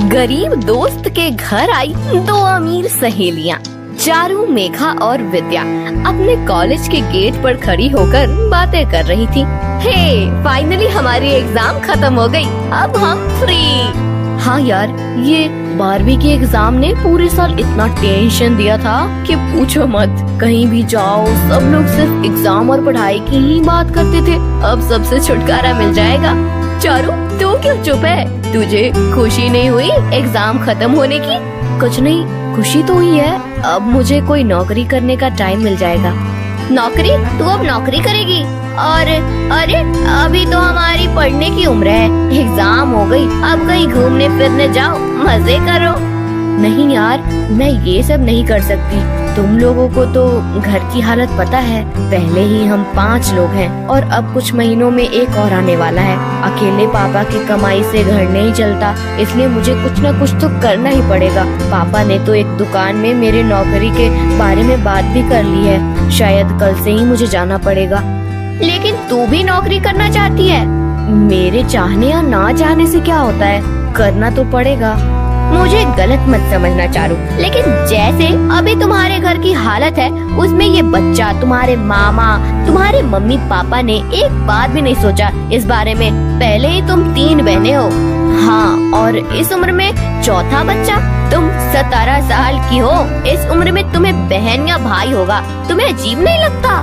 गरीब दोस्त के घर आई दो अमीर सहेलियां। चारू, मेघा और विद्या अपने कॉलेज के गेट पर खड़ी होकर बातें कर रही थी। हे, फाइनली हमारी एग्जाम खत्म हो गई, अब हम फ्री। हाँ यार, ये 12वीं के एग्जाम ने पूरे साल इतना टेंशन दिया था कि पूछो मत। कहीं भी जाओ सब लोग सिर्फ एग्जाम और पढ़ाई की ही बात करते थे। अब सबसे छुटकारा मिल जाएगा। चारू, तू क्यों चुप है? तुझे खुशी नहीं हुई एग्जाम खत्म होने की? कुछ नहीं, खुशी तो हुई है। अब मुझे कोई नौकरी करने का टाइम मिल जाएगा। नौकरी? तू अब नौकरी करेगी? और अरे, अभी तो हमारी पढ़ने की उम्र है। एग्जाम हो गई, अब कहीं घूमने फिरने जाओ, मजे करो। नहीं यार, मैं ये सब नहीं कर सकती। तुम लोगों को तो घर की हालत पता है। पहले ही हम 5 लोग हैं और अब कुछ महीनों में एक और आने वाला है। अकेले पापा की कमाई से घर नहीं चलता, इसलिए मुझे कुछ न कुछ तो करना ही पड़ेगा। पापा ने तो एक दुकान में मेरे नौकरी के बारे में बात भी कर ली है। शायद कल से ही मुझे जाना पड़ेगा। लेकिन तू भी नौकरी करना चाहती है? मेरे चाहने या ना चाहने से क्या होता है, करना तो पड़ेगा। मुझे गलत मत समझना चारू, लेकिन जैसे अभी तुम्हारे घर की हालत है, उसमें ये बच्चा, तुम्हारे मामा, तुम्हारे मम्मी पापा ने एक बात भी नहीं सोचा इस बारे में। पहले ही तुम 3 बहनें हो। हाँ, और इस उम्र में चौथा बच्चा। तुम 17 साल की हो। इस उम्र में तुम्हें बहन या भाई होगा। तुम्हें अजीब नहीं लगता?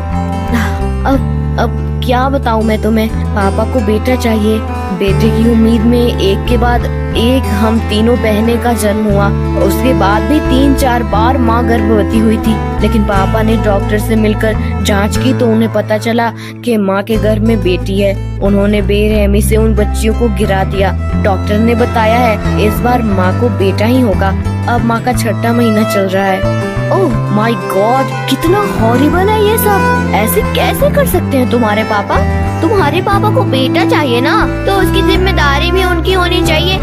अब क्या बताऊँ मैं तुम्हें। पापा को बेटा चाहिए। बेटे की उम्मीद में एक के बाद एक हम तीनों बहनें का जन्म हुआ। उसके बाद भी 3-4 बार माँ गर्भवती हुई थी, लेकिन पापा ने डॉक्टर से मिलकर जांच की तो उन्हें पता चला कि माँ के गर्भ में बेटी है। उन्होंने बेरहमी से उन बच्चियों को गिरा दिया। डॉक्टर ने बताया है इस बार माँ को बेटा ही होगा। अब माँ का 6वां महीना चल रहा है। ओह माय गॉड, कितना हॉरिबल है ये सब। ऐसे कैसे कर सकते हैं तुम्हारे पापा? तुम्हारे पापा को बेटा चाहिए ना, तो उसकी जिम्मेदारी भी उनकी होनी चाहिए।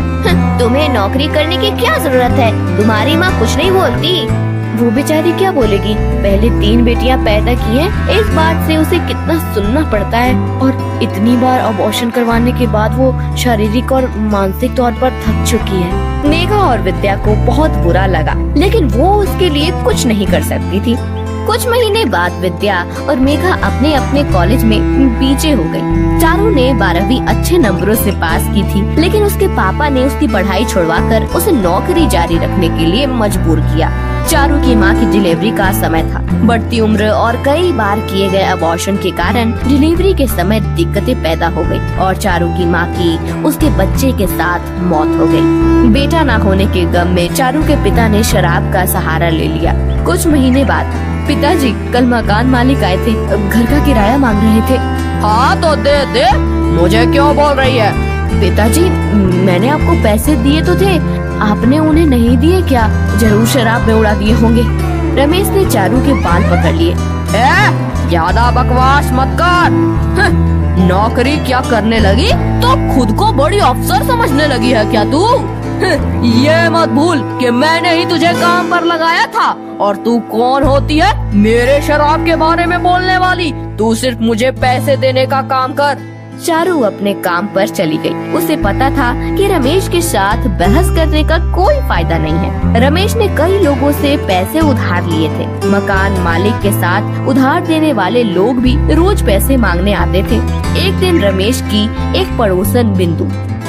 तुम्हें नौकरी करने की क्या जरूरत है? तुम्हारी माँ कुछ नहीं बोलती। वो बेचारी क्या बोलेगी? पहले 3 बेटियां पैदा की हैं, इस बात से उसे कितना सुनना पड़ता है। और इतनी बार अबॉर्शन करवाने के बाद वो शारीरिक और मानसिक तौर पर थक चुकी है। मेघा और विद्या को बहुत बुरा लगा, लेकिन वो उसके लिए कुछ नहीं कर सकती थी। कुछ महीने बाद विद्या और मेघा अपने अपने कॉलेज में पीछे हो गई। चारू ने 12वीं अच्छे नंबरों से पास की थी, लेकिन उसके पापा ने उसकी पढ़ाई छुड़वाकर उसे नौकरी जारी रखने के लिए मजबूर किया। चारू की माँ की डिलीवरी का समय था। बढ़ती उम्र और कई बार किए गए अबॉर्शन के कारण डिलीवरी के समय दिक्कतें पैदा हो गई और चारू की माँ की उसके बच्चे के साथ मौत हो गई। बेटा ना होने के गम में चारू के पिता ने शराब का सहारा ले लिया। कुछ महीने बाद पिताजी कल मकान मालिक आए थे, घर का किराया मांग रहे थे। हाँ तो दे, मुझे क्यों बोल रही है? पिताजी, मैंने आपको पैसे दिए तो थे, आपने उन्हें नहीं दिए क्या? जरूर शराब में उड़ा दिए होंगे। रमेश ने चारू के बाल पकड़ लिए। ज्यादा बकवास मत कर। नौकरी क्या करने लगी तो खुद को बड़ी अफसर समझने लगी है क्या तू? ये मत भूल कि मैंने ही तुझे काम पर लगाया था। और तू कौन होती है मेरे शराब के बारे में बोलने वाली? तू सिर्फ मुझे पैसे देने का काम कर। चारू अपने काम पर चली गई। उसे पता था कि रमेश के साथ बहस करने का कोई फायदा नहीं है। रमेश ने कई लोगों से पैसे उधार लिए थे। मकान मालिक के साथ उधार देने वाले लोग भी रोज पैसे मांगने आते थे। एक दिन रमेश की एक पड़ोसन बिंदु,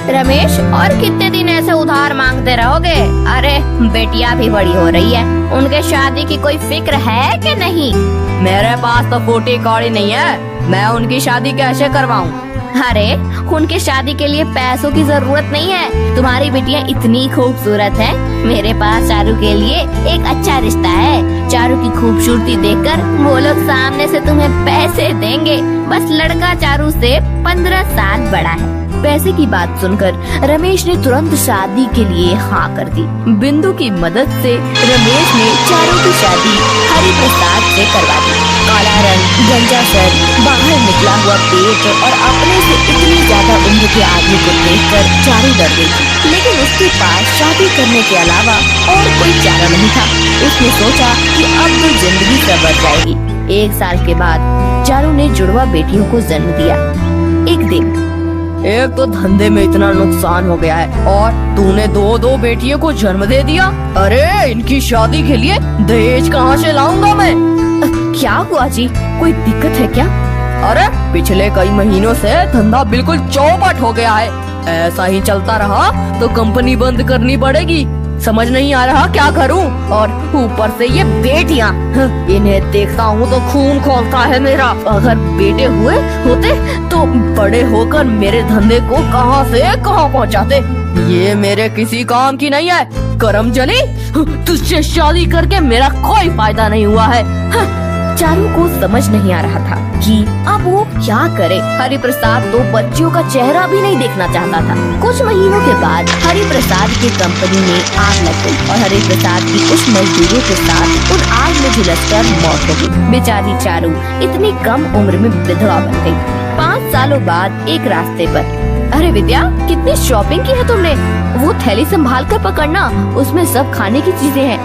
रमेश, और कितने दिन ऐसे उधार मांगते रहोगे? अरे बेटियां भी बड़ी हो रही है, उनके शादी की कोई फिक्र है कि नहीं? मेरे पास तो फूटी कौड़ी नहीं है, मैं उनकी शादी कैसे करवाऊं? अरे, उनकी शादी के लिए पैसों की जरूरत नहीं है। तुम्हारी बिटिया इतनी खूबसूरत है। मेरे पास चारू के लिए एक अच्छा रिश्ता है। चारू की खूबसूरती देखकर वो लोग सामने से तुम्हें पैसे देंगे। बस लड़का चारू से 15 साल बड़ा है। पैसे की बात सुनकर रमेश ने तुरंत शादी के लिए हाँ कर दी। बिंदु की मदद से रमेश ने चारू की शादी हरि प्रसाद से करवा दी। काला रंग, गंजा सर, बाहर निकला हुआ पेट और अपने से इतनी ज्यादा उम्र के आदमी को देखकर चारू डर गई थी, लेकिन उसके पास शादी करने के अलावा और कोई चारा नहीं था। उसने सोचा कि अब तो जिंदगी संवर जाएगी। 1 साल के बाद चारू ने जुड़वा बेटियों को जन्म दिया। एक दिन एक तो धंधे में इतना नुकसान हो गया है और तूने दो दो बेटियों को जन्म दे दिया। अरे इनकी शादी के लिए दहेज कहाँ से लाऊंगा मैं? क्या हुआ जी, कोई दिक्कत है क्या? अरे पिछले कई महीनों से धंधा बिल्कुल चौपट हो गया है। ऐसा ही चलता रहा तो कंपनी बंद करनी पड़ेगी। समझ नहीं आ रहा क्या करूं। और ऊपर से ये बेटियां, इन्हें देखता हूँ तो खून खौलता है मेरा। अगर बेटे हुए होते तो बड़े होकर मेरे धंधे को कहां से कहां पहुंचाते। ये मेरे किसी काम की नहीं है। करम जली, तुझसे शादी करके मेरा कोई फायदा नहीं हुआ है। चारू को समझ नहीं आ रहा था कि अब वो क्या करे। हरिप्रसाद तो बच्चियों का चेहरा भी नहीं देखना चाहता था। कुछ महीनों के बाद हरिप्रसाद की कंपनी में आग लग गई और हरिप्रसाद की कुछ मजदूरों के साथ उन आग में झुलसकर मौत हो गई। बेचारी चारू इतनी कम उम्र में विधवा बन गई। 5 सालों बाद एक रास्ते पर, अरे विद्या, कितनी शॉपिंग की है तुमने? वो थैली संभाल कर पकड़ना, उसमें सब खाने की चीजें हैं।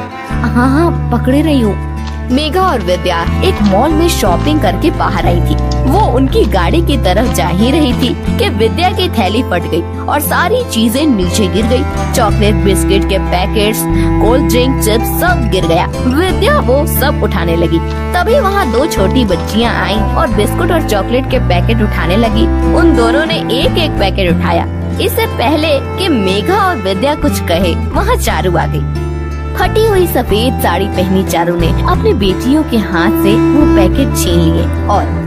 हाँ हाँ, पकड़े रही हूँ। मेघा और विद्या एक मॉल में शॉपिंग करके बाहर आई थी। वो उनकी गाड़ी की तरफ जा ही रही थी कि विद्या की थैली फट गई और सारी चीजें नीचे गिर गई। चॉकलेट, बिस्किट के पैकेट्स, कोल्ड ड्रिंक, चिप्स सब गिर गया। विद्या वो सब उठाने लगी। तभी वहाँ 2 छोटी बच्चियाँ आईं और बिस्कुट और चॉकलेट के पैकेट उठाने लगी। उन दोनों ने एक एक पैकेट उठाया। इससे पहले कि मेघा और विद्या कुछ कहे, वहाँ चारू आ गई। फटी हुई सफेद साड़ी पहनी चारू ने अपनी बेटियों के हाथ से वो पैकेट छीन लिए और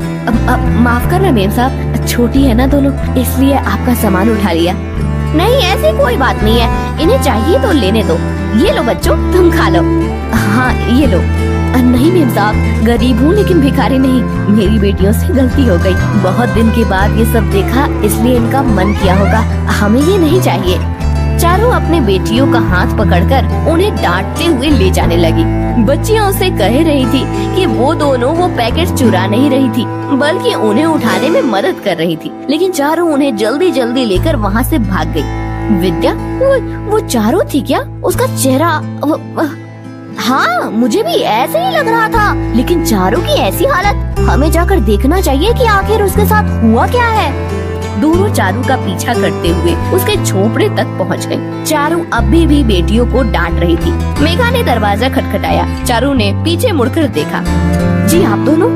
माफ करना मेम साहब, छोटी है ना दोनों, इसलिए आपका सामान उठा लिया। नहीं, ऐसी कोई बात नहीं है, इन्हें चाहिए तो लेने दो। ये लो बच्चों, तुम खा लो। हाँ ये लो। नहीं मेम साहब, गरीब हूँ लेकिन भिखारी नहीं। मेरी बेटियों से गलती हो गई। बहुत दिन के बाद ये सब देखा इसलिए इनका मन किया होगा। हमें ये नहीं चाहिए। चारू अपने बेटियों का हाथ पकड़कर उन्हें डांटते हुए ले जाने लगी। बच्चियां उसे कह रही थी कि वो दोनों वो पैकेट चुरा नहीं रही थी, बल्कि उन्हें उठाने में मदद कर रही थी। लेकिन चारू उन्हें जल्दी जल्दी लेकर वहाँ से भाग गई। विद्या, वो चारू थी क्या? उसका चेहरा, हाँ मुझे भी ऐसे ही लग रहा था। लेकिन चारू की ऐसी हालत, हमें जाकर देखना चाहिए कि आखिर उसके साथ हुआ क्या है। दोनों चारू का पीछा करते हुए उसके झोपड़े तक पहुंच गई। चारू अभी भी बेटियों को डांट रही थी। मेघा ने दरवाजा खटखटाया। चारू ने पीछे मुड़कर देखा। जी आप दोनों?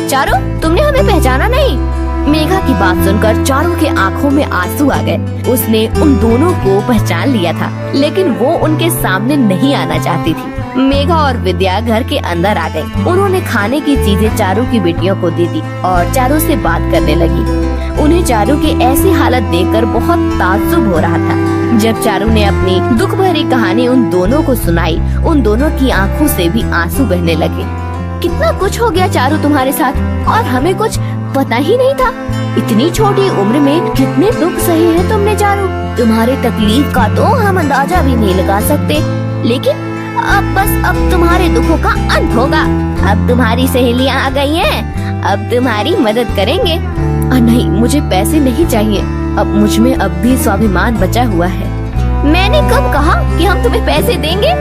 चारू, तुमने हमें पहचाना नहीं? मेघा की बात सुनकर चारू के आंखों में आंसू आ गए। उसने उन दोनों को पहचान लिया था, लेकिन वो उनके सामने नहीं आना चाहती थी। मेघा और विद्या घर के अंदर आ गई। उन्होंने खाने की चीजें चारू की बेटियों को दे दी और चारू से बात करने लगी। उन्हें चारू की ऐसी हालत देखकर बहुत ताज्जुब हो रहा था। जब चारू ने अपनी दुख भरी कहानी उन दोनों को सुनाई, उन दोनों की आंखों से भी आंसू बहने लगे। कितना कुछ हो गया चारू तुम्हारे साथ और हमें कुछ पता ही नहीं था। इतनी छोटी उम्र में कितने दुख सहे हैं तुमने चारू। तुम्हारी तकलीफ का तो हम अंदाजा भी नहीं लगा सकते। लेकिन अब तुम्हारे दुखों का अंत होगा। अब तुम्हारी सहेलियां आ गई हैं, अब तुम्हारी मदद करेंगे। नहीं, मुझे पैसे नहीं चाहिए। अब मुझ में अब भी स्वाभिमान बचा हुआ है। मैंने कब कहा कि हम तुम्हें पैसे देंगे?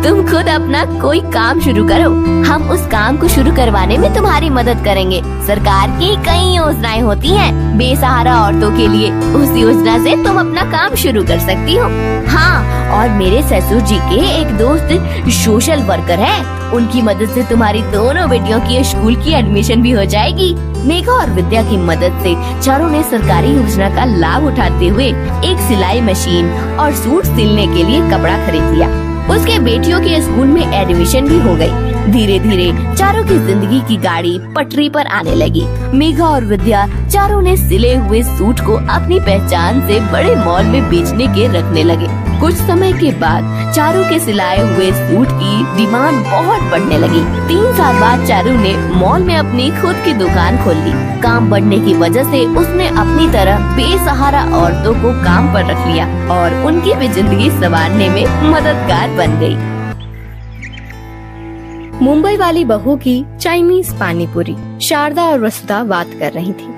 तुम खुद अपना कोई काम शुरू करो, हम उस काम को शुरू करवाने में तुम्हारी मदद करेंगे। सरकार की कई योजनाएं होती हैं बेसहारा औरतों के लिए, उस योजना से तुम अपना काम शुरू कर सकती हो। हाँ, और मेरे ससुर जी के एक दोस्त सोशल वर्कर हैं, उनकी मदद से तुम्हारी दोनों बेटियों की स्कूल की एडमिशन भी हो जाएगी। मेघा और विद्या की मदद से चारू ने सरकारी योजना का लाभ उठाते हुए एक सिलाई मशीन और सूट सिलने के लिए कपड़ा खरीद लिया। उसके बेटियों के स्कूल में एडमिशन भी हो गई। धीरे धीरे चारू की जिंदगी की गाड़ी पटरी पर आने लगी। मेघा और विद्या चारू ने सिले हुए सूट को अपनी पहचान से बड़े मॉल में बेचने के रखने लगे। कुछ समय के बाद चारू के सिलाए हुए सूट की डिमांड बहुत बढ़ने लगी। 3 साल बाद चारू ने मॉल में अपनी खुद की दुकान खोल ली। काम बढ़ने की वजह से उसने अपनी तरह बेसहारा औरतों को काम पर रख लिया और उनकी भी जिंदगी संवारने में मददगार बन गई। मुंबई वाली बहू की चाइनीज पानीपुरी। शारदा और वसुधा बात कर रही थी।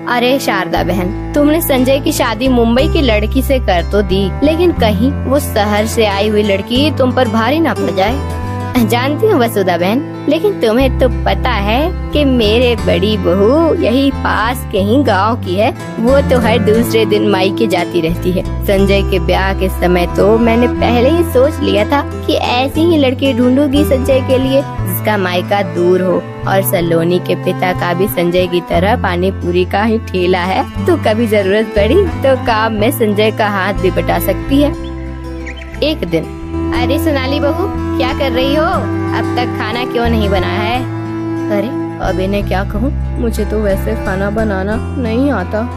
अरे शारदा बहन, तुमने संजय की शादी मुंबई की लड़की से कर तो दी, लेकिन कहीं वो शहर से आई हुई लड़की तुम पर भारी ना पड़ जाए। जानती हूँ वसुधा बहन, लेकिन तुम्हें तो पता है कि मेरे बड़ी बहू यही पास के ही गाँव की है। वो तो हर दूसरे दिन मायके जाती रहती है। संजय के ब्याह के समय तो मैंने पहले ही सोच लिया था कि ऐसी ही लड़की ढूंढूंगी संजय के लिए जिसका मायका दूर हो। और सलोनी के पिता का भी संजय की तरह पानी पूरी का ही ठेला है, तो कभी जरूरत पड़ी तो काम में संजय का हाथ भी बटा सकती है। एक दिन, अरे सोनाली बहू, क्या कर रही हो? अब तक खाना क्यों नहीं बनाया है? अरे अब इन्हें क्या कहूँ, मुझे तो वैसे खाना बनाना नहीं आता।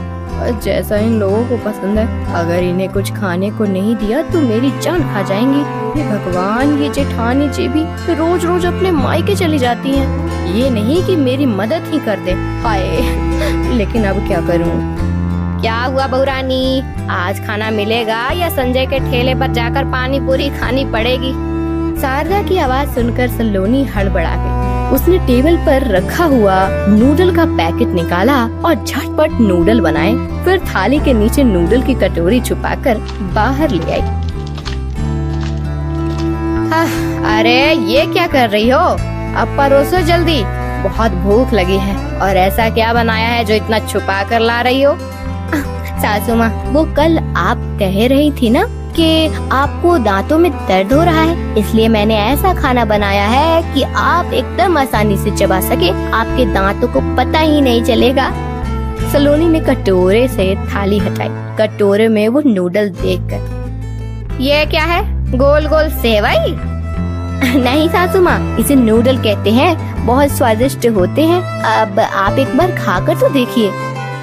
जैसा इन लोगों को पसंद है, अगर इन्हें कुछ खाने को नहीं दिया तो मेरी जान खा जाएंगी। ये भगवान, ये जेठानी जी भी रोज रोज अपने मायके चली जाती हैं। ये नहीं कि मेरी मदद ही कर दे। हाय, लेकिन अब क्या करूं? क्या हुआ बहू रानी, आज खाना मिलेगा या संजय के ठेले पर जाकर पानी पूरी खानी पड़ेगी? शारदा की आवाज सुनकर सलोनी हड़बड़ा गई। उसने टेबल पर रखा हुआ नूडल का पैकेट निकाला और झटपट नूडल बनाए। फिर थाली के नीचे नूडल की कटोरी छुपाकर बाहर ले आई। अरे ये क्या कर रही हो? अब परोसो जल्दी, बहुत भूख लगी है। और ऐसा क्या बनाया है जो इतना छुपा कर ला रही हो? सासू माँ, वो कल आप कह रही थी ना कि आपको दांतों में दर्द हो रहा है, इसलिए मैंने ऐसा खाना बनाया है कि आप एकदम आसानी से चबा सके, आपके दांतों को पता ही नहीं चलेगा। सलोनी ने कटोरे से थाली हटाई। कटोरे में वो नूडल देखकर, ये क्या है? गोल गोल सेवई? नहीं सासू माँ, इसे नूडल कहते हैं, बहुत स्वादिष्ट होते हैं। अब आप एक बार खाकर तो देखिए।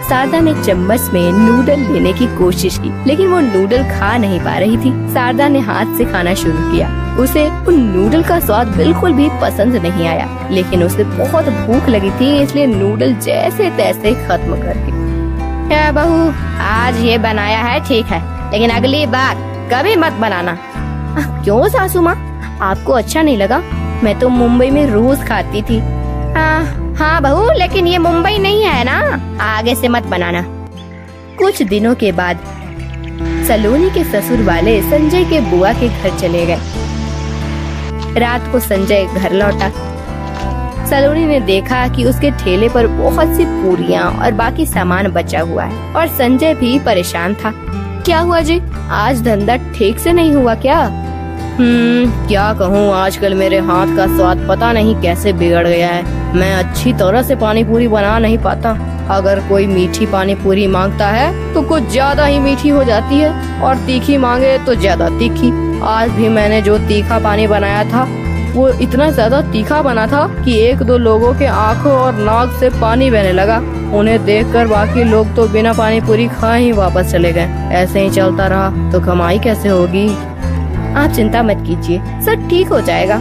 शारदा ने चम्मच में नूडल लेने की कोशिश की, लेकिन वो नूडल खा नहीं पा रही थी। शारदा ने हाथ से खाना शुरू किया। उसे उन नूडल का स्वाद बिल्कुल भी पसंद नहीं आया, लेकिन उसे बहुत भूख लगी थी, इसलिए नूडल जैसे तैसे खत्म कर दी। क्या बहू, आज ये बनाया है ठीक है, लेकिन अगली बार कभी मत बनाना। क्यों सासू माँ, आपको अच्छा नहीं लगा? मैं तो मुंबई में रोज खाती थी। हाँ बहू, लेकिन ये मुंबई नहीं है ना, आगे से मत बनाना। कुछ दिनों के बाद सलोनी के ससुर वाले संजय के बुआ के घर चले गए। रात को संजय घर लौटा। सलोनी ने देखा कि उसके ठेले पर बहुत सी पूरियां और बाकी सामान बचा हुआ है, और संजय भी परेशान था। क्या हुआ जी, आज धंधा ठीक से नहीं हुआ क्या? क्या कहूँ, आजकल मेरे हाथ का स्वाद पता नहीं कैसे बिगड़ गया है। मैं अच्छी तरह से पानी पूरी बना नहीं पाता। अगर कोई मीठी पानी पूरी मांगता है तो कुछ ज्यादा ही मीठी हो जाती है, और तीखी मांगे तो ज्यादा तीखी। आज भी मैंने जो तीखा पानी बनाया था वो इतना ज्यादा तीखा बना था कि एक दो लोगों के आंखों और नाक से पानी बहने लगा। उन्हें देखकर बाकी लोग तो बिना पानी पूरी खाए ही वापस चले गए। ऐसे ही चलता रहा तो कमाई कैसे होगी? आप चिंता मत कीजिए, सब ठीक हो जाएगा।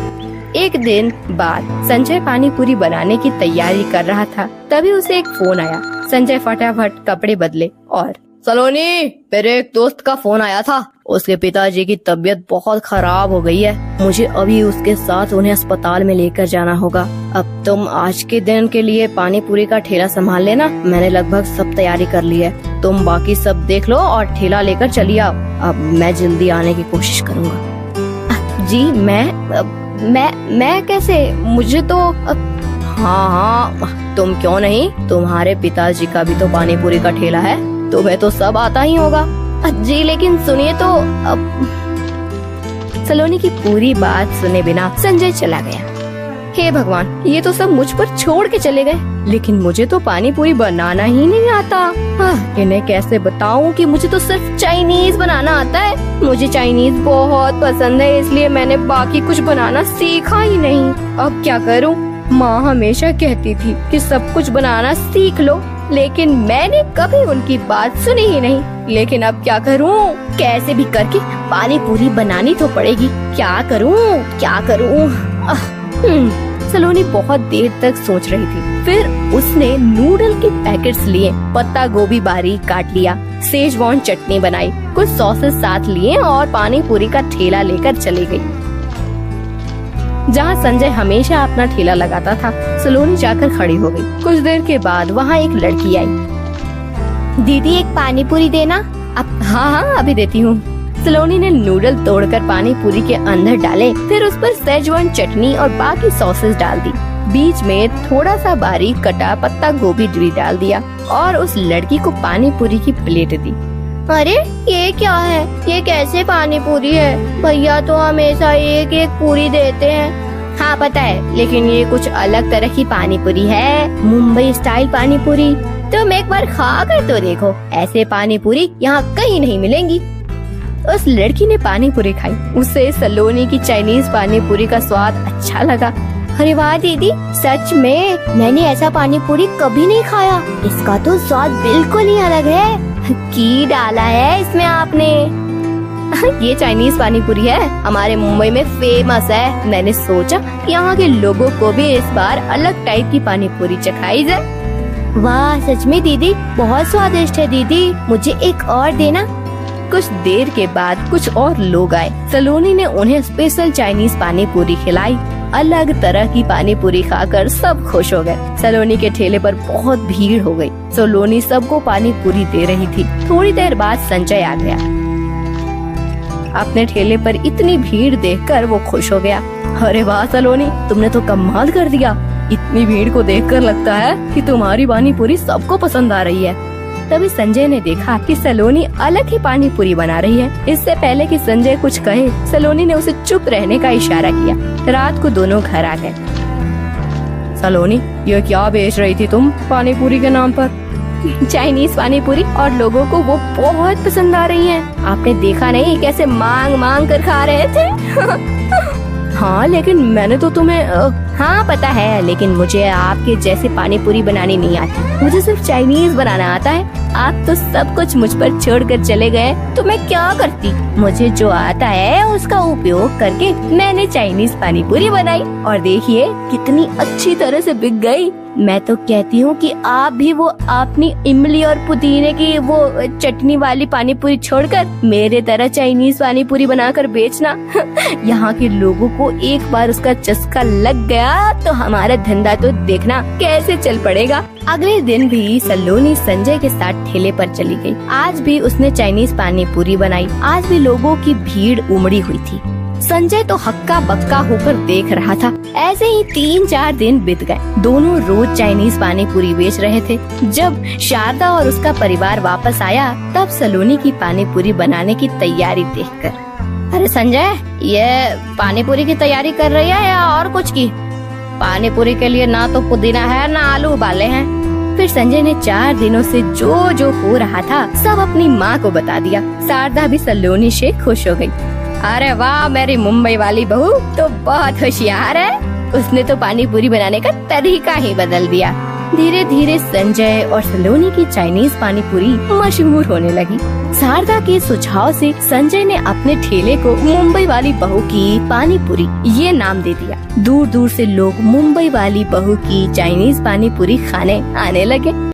एक दिन बाद संजय पानी पूरी बनाने की तैयारी कर रहा था, तभी उसे एक फोन आया। संजय फटाफट कपड़े बदले और, सलोनी, मेरे एक दोस्त का फोन आया था। उसके पिताजी की तबीयत बहुत खराब हो गई है। मुझे अभी उसके साथ उन्हें अस्पताल में लेकर जाना होगा। अब तुम आज के दिन के लिए पानी पूरी का ठेला संभाल लेना। मैंने लगभग सब तैयारी कर ली है। तुम बाकी सब देख लो और ठेला लेकर चली आओ। अब मैं जल्दी आने की कोशिश करूँगा। जी मैं कैसे? मुझे तो हाँ, तुम क्यों नहीं, तुम्हारे पिताजी का भी तो पानी पूरी का ठेला है, तुम्हें तो सब आता ही होगा। जी लेकिन सुनिए तो। सलोनी की पूरी बात सुने बिना संजय चला गया। हे भगवान, ये तो सब मुझ पर छोड़ के चले गए, लेकिन मुझे तो पानी पूरी बनाना ही नहीं आता। इन्हें कैसे बताऊं कि मुझे तो सिर्फ चाइनीज बनाना आता है। मुझे चाइनीज बहुत पसंद है, इसलिए मैंने बाकी कुछ बनाना सीखा ही नहीं। अब क्या करूं? माँ हमेशा कहती थी कि सब कुछ बनाना सीख लो, लेकिन मैंने कभी उनकी बात सुनी ही नहीं। लेकिन अब क्या करूं? कैसे भी करके पानी पूरी बनानी तो पड़ेगी। क्या करूं? सलोनी बहुत देर तक सोच रही थी। फिर उसने नूडल के पैकेट्स लिए, पत्ता गोभी बारीक काट लिया, सेजवान चटनी बनाई, कुछ सॉसेस साथ लिए और पानी पूरी का ठेला लेकर चली गई। जहाँ संजय हमेशा अपना ठेला लगाता था, सलोनी जाकर खड़ी हो गई। कुछ देर के बाद वहाँ एक लड़की आई। दीदी, एक पानी पूरी देना। अब हाँ, अभी देती हूँ। सलोनी ने नूडल तोड़कर पानी पूरी के अंदर डाले, फिर उस पर सेजवान चटनी और बाकी सॉसेस डाल दी। बीच में थोड़ा सा बारीक कटा पत्ता गोभी भी डाल दिया और उस लड़की को पानी पूरी की प्लेट दी। अरे ये क्या है? ये कैसे पानी पूरी है? भैया तो हमेशा एक एक पूरी देते हैं। हाँ पता है, लेकिन ये कुछ अलग तरह की पानी पूरी है, मुंबई स्टाइल पानी पूरी। तुम एक बार खा कर तो देखो, ऐसे पानी पूरी यहाँ कहीं नहीं मिलेंगी। उस लड़की ने पानी पूरी खाई। उसे सलोनी की चाइनीज पानी पूरी का स्वाद अच्छा लगा। अरे वाह दीदी, सच में मैंने ऐसा पानी पूरी कभी नहीं खाया। इसका तो स्वाद बिल्कुल ही अलग है। की डाला है इसमें आपने? ये चाइनीज पानी पूरी है, हमारे मुंबई में फेमस है। मैंने सोचा यहाँ के लोगों को भी इस बार अलग टाइप की पानी पूरी चखाई जाए। वाह सच में दीदी, बहुत स्वादिष्ट है दीदी, मुझे एक और देना। कुछ देर के बाद कुछ और लोग आए। सलोनी ने उन्हें स्पेशल चाइनीज पानी पूरी खिलाई। अलग तरह की पानी पूरी खाकर सब खुश हो गए। सलोनी के ठेले पर बहुत भीड़ हो गई। सलोनी सबको पानी पूरी दे रही थी। थोड़ी देर बाद संजय आ गया। अपने ठेले पर इतनी भीड़ देखकर वो खुश हो गया। अरे वाह सलोनी, तुमने तो कमाल कर दिया। इतनी भीड़ को देखकर लगता है कि तुम्हारी पानी पूरी सबको पसंद आ रही है। तभी संजय ने देखा कि सलोनी अलग ही पानी पूरी बना रही है। इससे पहले कि संजय कुछ कहे, सलोनी ने उसे चुप रहने का इशारा किया। रात को दोनों घर आ गए। सलोनी, ये क्या बेच रही थी तुम पानी पूरी के नाम पर? चाइनीज पानी पूरी, और लोगों को वो बहुत पसंद आ रही है। आपने देखा नहीं कैसे मांग मांग कर खा रहे थे? हाँ लेकिन मैंने तो तुम्हें हाँ पता है, लेकिन मुझे आपके जैसे पानी पूरी बनानी नहीं आती। मुझे सिर्फ चाइनीज बनाना आता है। आप तो सब कुछ मुझ पर छोड़कर चले गए, तो मैं क्या करती? मुझे जो आता है उसका उपयोग करके मैंने चाइनीज पानी पूरी बनाई, और देखिए कितनी अच्छी तरह से बिक गई। मैं तो कहती हूँ कि आप भी वो अपनी इमली और पुदीने की वो चटनी वाली पानी पूरी छोड़कर मेरे तरह चाइनीज पानी पूरी बनाकर बेचना। यहाँ के लोगों को एक बार उसका चस्का लग गया तो हमारा धंधा तो देखना कैसे चल पड़ेगा। अगले दिन भी सलोनी संजय के साथ ठेले पर चली गई। आज भी उसने चाइनीज पानी पूरी बनाई। आज भी लोगों की भीड़ उमड़ी हुई थी। संजय तो हक्का बक्का होकर देख रहा था। ऐसे ही 3-4 दिन बीत गए। दोनों रोज चाइनीज पानी पूरी बेच रहे थे। जब शारदा और उसका परिवार वापस आया, तब सलोनी की पानी पूरी बनाने की तैयारी देखकर, अरे संजय, ये पानी पूरी की तैयारी कर रही है या और कुछ की? पानी पूरी के लिए ना तो पुदीना है ना आलू उबाले हैं। फिर संजय ने 4 दिनों से जो जो हो रहा था सब अपनी माँ को बता दिया। शारदा भी सलोनी से खुश हो गई। अरे वाह, मेरी मुंबई वाली बहू तो बहुत होशियार है। उसने तो पानी पूरी बनाने का तरीका ही बदल दिया। धीरे धीरे संजय और सलोनी की चाइनीज पानी पूरी मशहूर होने लगी। शारदा के सुझाव से संजय ने अपने ठेले को मुंबई वाली बहू की पानी पूरी ये नाम दे दिया। दूर दूर से लोग मुंबई वाली बहू की चाइनीज पानी पूरी खाने आने लगे।